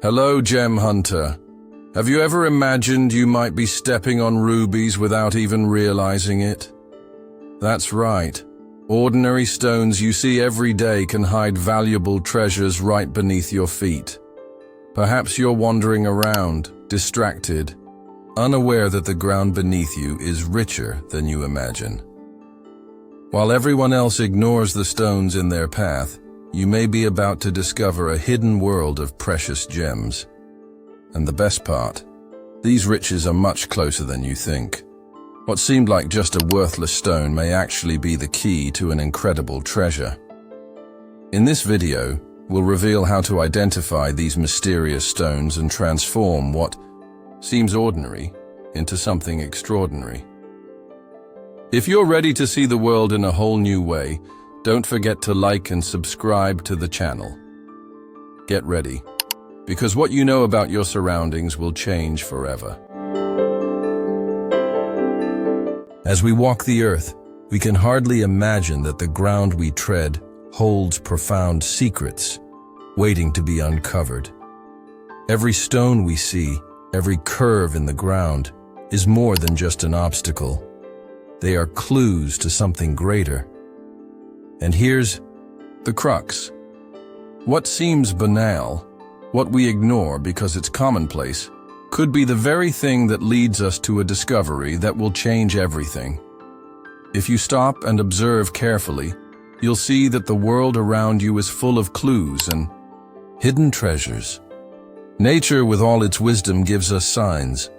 Hello, Gem Hunter. Have you ever imagined you might be stepping on rubies without even realizing it? That's right. Ordinary stones you see every day can hide valuable treasures right beneath your feet. Perhaps you're wandering around, distracted, unaware that the ground beneath you is richer than you imagine. While everyone else ignores the stones in their path, you may be about to discover a hidden world of precious gems. And the best part, these riches are much closer than you think. What seemed like just a worthless stone may actually be the key to an incredible treasure. In this video, we'll reveal how to identify these mysterious stones and transform what seems ordinary into something extraordinary. If you're ready to see the world in a whole new way, don't forget to like and subscribe to the channel. Get ready, because what you know about your surroundings will change forever. As we walk the earth, we can hardly imagine that the ground we tread holds profound secrets, waiting to be uncovered. Every stone we see, every curve in the ground, is more than just an obstacle. They are clues to something greater. And here's the crux. What seems banal, what we ignore because it's commonplace, could be the very thing that leads us to a discovery that will change everything. If you stop and observe carefully, you'll see that the world around you is full of clues and hidden treasures. Nature, with all its wisdom, gives us signs,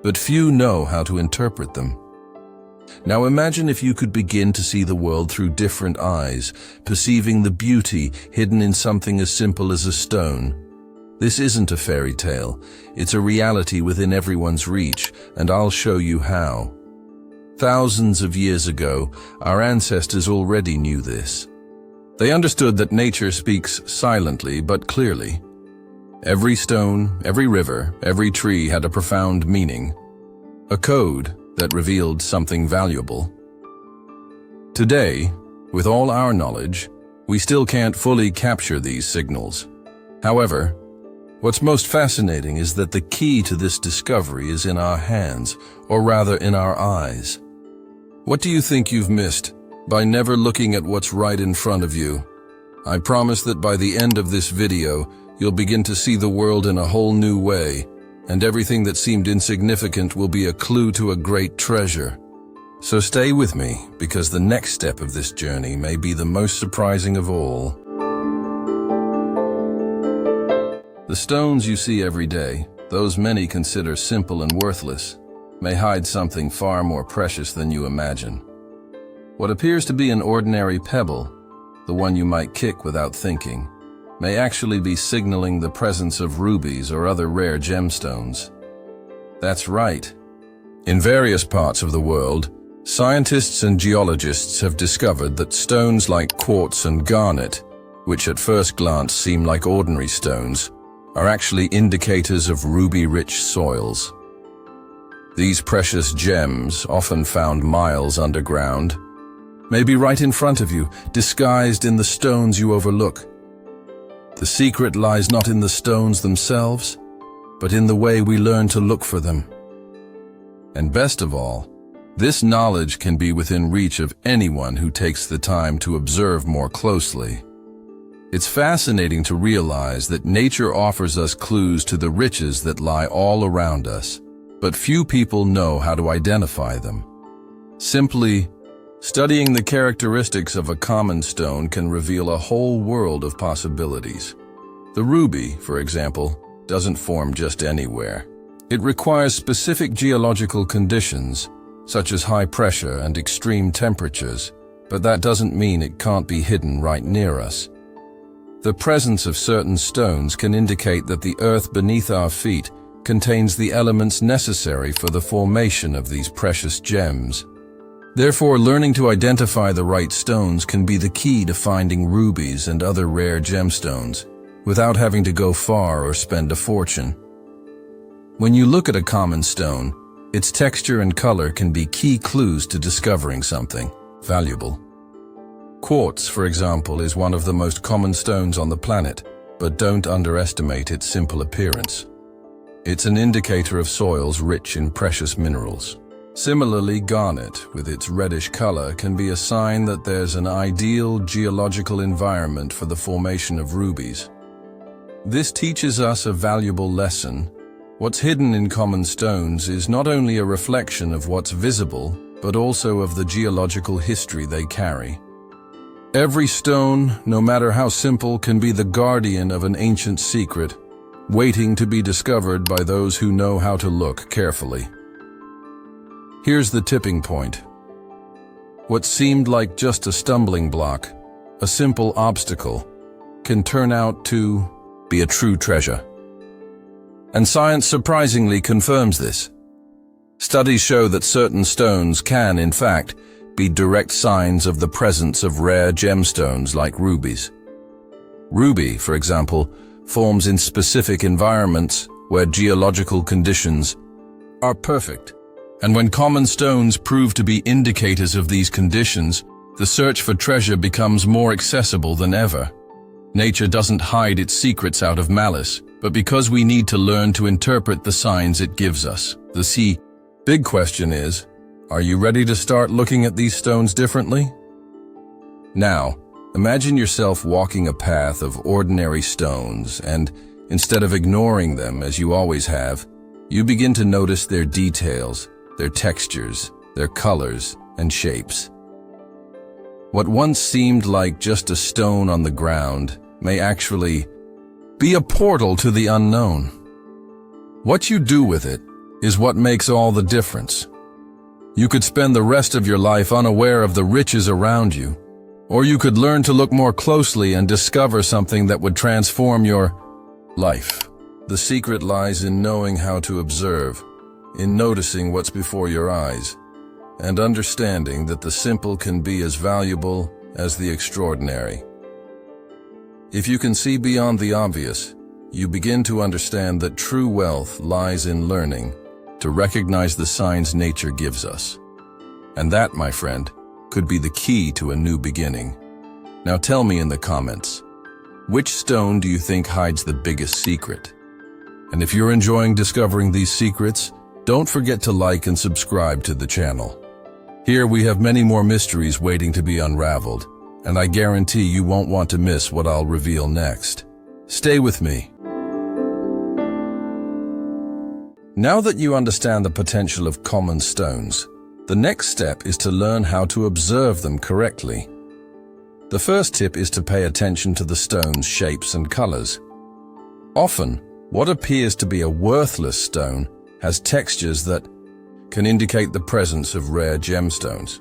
but few know how to interpret them. Now imagine if you could begin to see the world through different eyes, perceiving the beauty hidden in something as simple as a stone. This isn't a fairy tale, it's a reality within everyone's reach, and I'll show you how. Thousands of years ago, our ancestors already knew this. They understood that nature speaks silently but clearly. Every stone, every river, every tree had a profound meaning, a code that revealed something valuable. Today, with all our knowledge, we still can't fully capture these signals. However, what's most fascinating is that the key to this discovery is in our hands, or rather in our eyes. What do you think you've missed by never looking at what's right in front of you? I promise that by the end of this video, you'll begin to see the world in a whole new way, and everything that seemed insignificant will be a clue to a great treasure. So stay with me, because the next step of this journey may be the most surprising of all. The stones you see every day, those many consider simple and worthless, may hide something far more precious than you imagine. What appears to be an ordinary pebble, the one you might kick without thinking, may actually be signaling the presence of rubies or other rare gemstones. That's right. In various parts of the world, scientists and geologists have discovered that stones like quartz and garnet, which at first glance seem like ordinary stones, are actually indicators of ruby-rich soils. These precious gems, often found miles underground, may be right in front of you, disguised in the stones you overlook. The secret lies not in the stones themselves, but in the way we learn to look for them. And best of all, this knowledge can be within reach of anyone who takes the time to observe more closely. It's fascinating to realize that nature offers us clues to the riches that lie all around us, but few people know how to identify them. Simply studying the characteristics of a common stone can reveal a whole world of possibilities. The ruby, for example, doesn't form just anywhere. It requires specific geological conditions, such as high pressure and extreme temperatures, but that doesn't mean it can't be hidden right near us. The presence of certain stones can indicate that the earth beneath our feet contains the elements necessary for the formation of these precious gems. Therefore, learning to identify the right stones can be the key to finding rubies and other rare gemstones, without having to go far or spend a fortune. When you look at a common stone, its texture and color can be key clues to discovering something valuable. Quartz, for example, is one of the most common stones on the planet, but don't underestimate its simple appearance. It's an indicator of soils rich in precious minerals. Similarly, garnet, with its reddish color, can be a sign that there's an ideal geological environment for the formation of rubies. This teaches us a valuable lesson. What's hidden in common stones is not only a reflection of what's visible, but also of the geological history they carry. Every stone, no matter how simple, can be the guardian of an ancient secret, waiting to be discovered by those who know how to look carefully. Here's the tipping point. What seemed like just a stumbling block, a simple obstacle, can turn out to be a true treasure. And science surprisingly confirms this. Studies show that certain stones can, in fact, be direct signs of the presence of rare gemstones like rubies. Ruby, for example, forms in specific environments where geological conditions are perfect. And when common stones prove to be indicators of these conditions, the search for treasure becomes more accessible than ever. Nature doesn't hide its secrets out of malice, but because we need to learn to interpret the signs it gives us. The big question is, are you ready to start looking at these stones differently? Now, imagine yourself walking a path of ordinary stones, and instead of ignoring them as you always have, you begin to notice their details, their textures, their colors, and shapes. What once seemed like just a stone on the ground may actually be a portal to the unknown. What you do with it is what makes all the difference. You could spend the rest of your life unaware of the riches around you, or you could learn to look more closely and discover something that would transform your life. The secret lies in knowing how to observe, in noticing what's before your eyes, and understanding that the simple can be as valuable as the extraordinary. If you can see beyond the obvious, you begin to understand that true wealth lies in learning to recognize the signs nature gives us. And that, my friend, could be the key to a new beginning. Now tell me in the comments, which stone do you think hides the biggest secret? And if you're enjoying discovering these secrets, don't forget to like and subscribe to the channel. Here we have many more mysteries waiting to be unraveled, and I guarantee you won't want to miss what I'll reveal next. Stay with me. Now that you understand the potential of common stones, the next step is to learn how to observe them correctly. The first tip is to pay attention to the stone's shapes and colors. Often, what appears to be a worthless stone has textures that can indicate the presence of rare gemstones.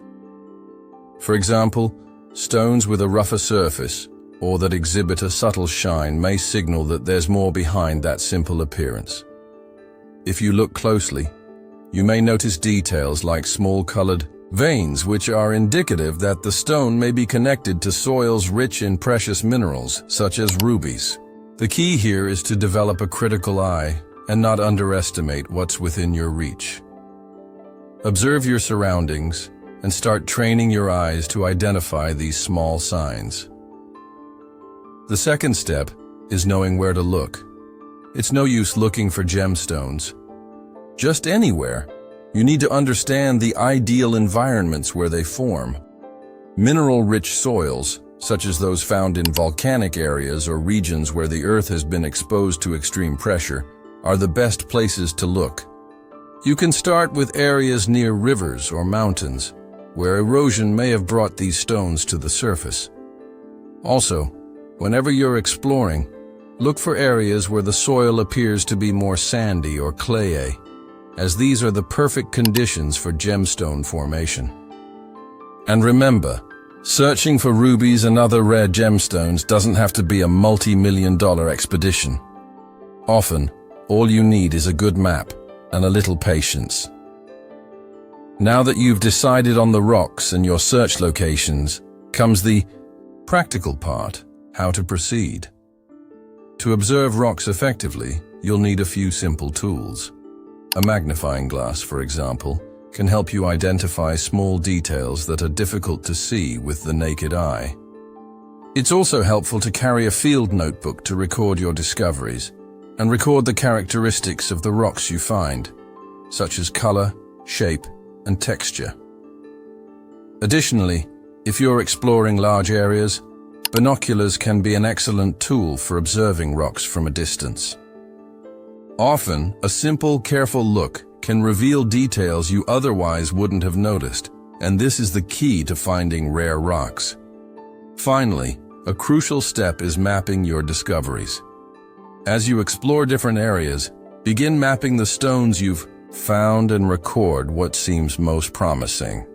For example, stones with a rougher surface or that exhibit a subtle shine may signal that there's more behind that simple appearance. If you look closely, you may notice details like small colored veins, which are indicative that the stone may be connected to soils rich in precious minerals, such as rubies. The key here is to develop a critical eye and not underestimate what's within your reach. Observe your surroundings and start training your eyes to identify these small signs. The second step is knowing where to look. It's no use looking for gemstones just anywhere. You need to understand the ideal environments where they form. Mineral-rich soils, such as those found in volcanic areas or regions where the earth has been exposed to extreme pressure, are the best places to look. You can start with areas near rivers or mountains, where erosion may have brought these stones to the surface. Also, whenever you're exploring, look for areas where the soil appears to be more sandy or clayey, as these are the perfect conditions for gemstone formation. And remember, searching for rubies and other rare gemstones doesn't have to be a multi-million-dollar expedition. Often, all you need is a good map and a little patience. Now that you've decided on the rocks and your search locations, comes the practical part, how to proceed. To observe rocks effectively, you'll need a few simple tools. A magnifying glass, for example, can help you identify small details that are difficult to see with the naked eye. It's also helpful to carry a field notebook to record your discoveries and record the characteristics of the rocks you find, such as color, shape, and texture. Additionally, if you're exploring large areas, binoculars can be an excellent tool for observing rocks from a distance. Often, a simple, careful look can reveal details you otherwise wouldn't have noticed, and this is the key to finding rare rocks. Finally, a crucial step is mapping your discoveries. As you explore different areas, begin mapping the stones you've found and record what seems most promising.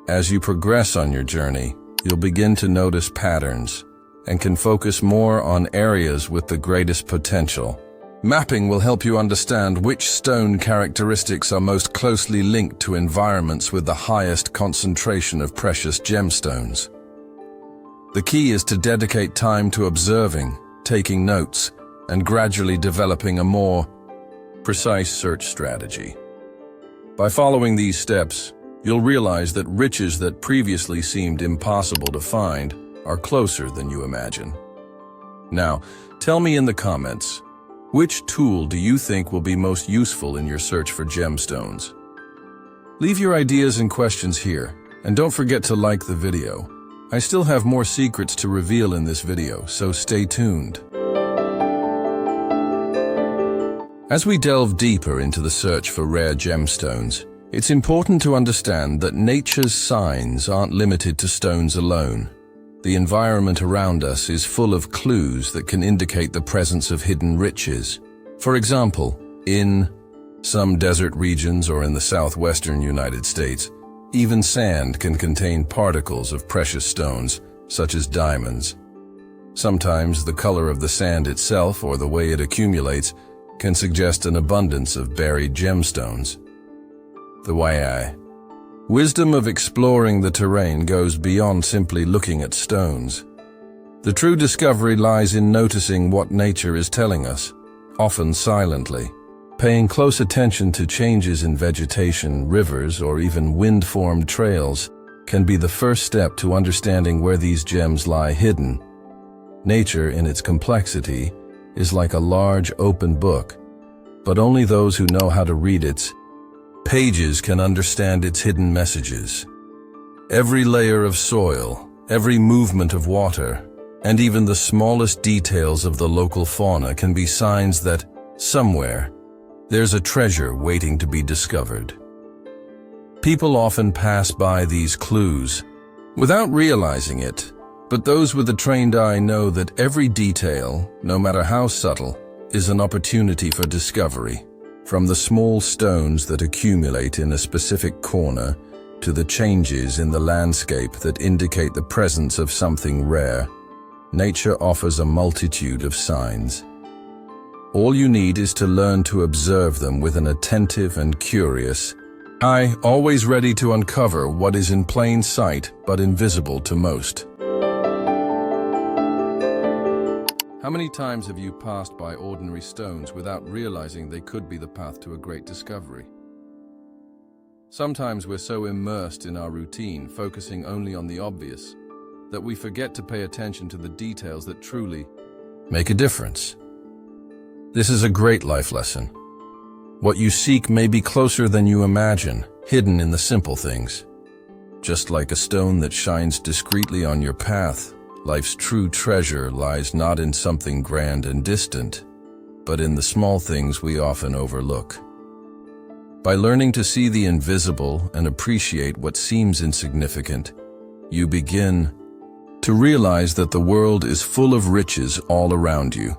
As you progress on your journey, you'll begin to notice patterns and can focus more on areas with the greatest potential. Mapping will help you understand which stone characteristics are most closely linked to environments with the highest concentration of precious gemstones. The key is to dedicate time to observing, taking notes, and gradually developing a more precise search strategy. By following these steps, you'll realize that riches that previously seemed impossible to find are closer than you imagine. Now, tell me in the comments, which tool do you think will be most useful in your search for gemstones? Leave your ideas and questions here, and don't forget to like the video. I still have more secrets to reveal in this video, so stay tuned. As we delve deeper into the search for rare gemstones, it's important to understand that nature's signs aren't limited to stones alone. The environment around us is full of clues that can indicate the presence of hidden riches. For example, in some desert regions or in the southwestern United States, even sand can contain particles of precious stones, such as diamonds. Sometimes the color of the sand itself or the way it accumulates can suggest an abundance of buried gemstones. The wisdom of exploring the terrain goes beyond simply looking at stones. The true discovery lies in noticing what nature is telling us, often silently. Paying close attention to changes in vegetation, rivers, or even wind-formed trails can be the first step to understanding where these gems lie hidden. Nature, in its complexity, is like a large open book, but only those who know how to read its pages can understand its hidden messages. Every layer of soil, every movement of water, and even the smallest details of the local fauna can be signs that, somewhere, there's a treasure waiting to be discovered. People often pass by these clues without realizing it, but those with a trained eye know that every detail, no matter how subtle, is an opportunity for discovery. From the small stones that accumulate in a specific corner to the changes in the landscape that indicate the presence of something rare, nature offers a multitude of signs. All you need is to learn to observe them with an attentive and curious eye, always ready to uncover what is in plain sight but invisible to most. How many times have you passed by ordinary stones without realizing they could be the path to a great discovery? Sometimes we're so immersed in our routine, focusing only on the obvious, that we forget to pay attention to the details that truly make a difference. This is a great life lesson. What you seek may be closer than you imagine, hidden in the simple things. Just like a stone that shines discreetly on your path, life's true treasure lies not in something grand and distant, but in the small things we often overlook. By learning to see the invisible and appreciate what seems insignificant, you begin to realize that the world is full of riches all around you.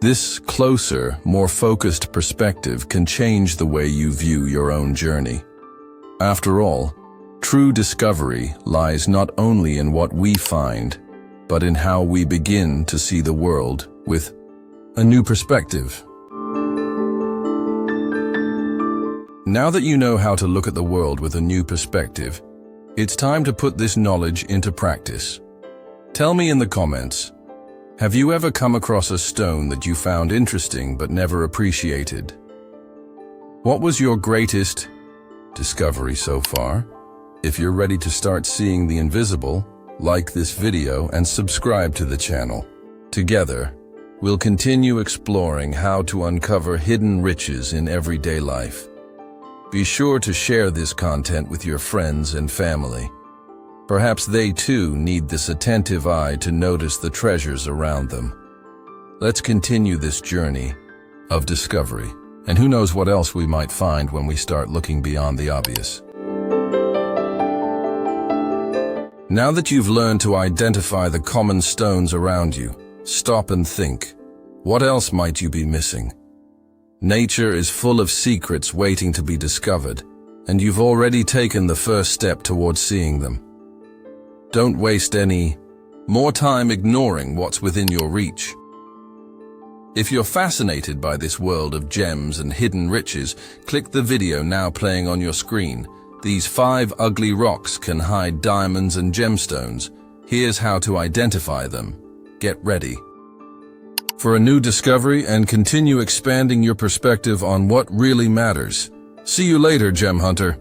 This closer, more focused perspective can change the way you view your own journey. After all, true discovery lies not only in what we find, but in how we begin to see the world with a new perspective. Now that you know how to look at the world with a new perspective, it's time to put this knowledge into practice. Tell me in the comments, have you ever come across a stone that you found interesting but never appreciated? What was your greatest discovery so far? If you're ready to start seeing the invisible, like this video and subscribe to the channel. Together, we'll continue exploring how to uncover hidden riches in everyday life. Be sure to share this content with your friends and family. Perhaps they too need this attentive eye to notice the treasures around them. Let's continue this journey of discovery, and who knows what else we might find when we start looking beyond the obvious. Now that you've learned to identify the common stones around you, stop and think. What else might you be missing? Nature is full of secrets waiting to be discovered, and you've already taken the first step towards seeing them. Don't waste any more time ignoring what's within your reach. If you're fascinated by this world of gems and hidden riches, click the video now playing on your screen. These 5 ugly rocks can hide diamonds and gemstones. Here's how to identify them. Get ready for a new discovery and continue expanding your perspective on what really matters. See you later, Gem Hunter.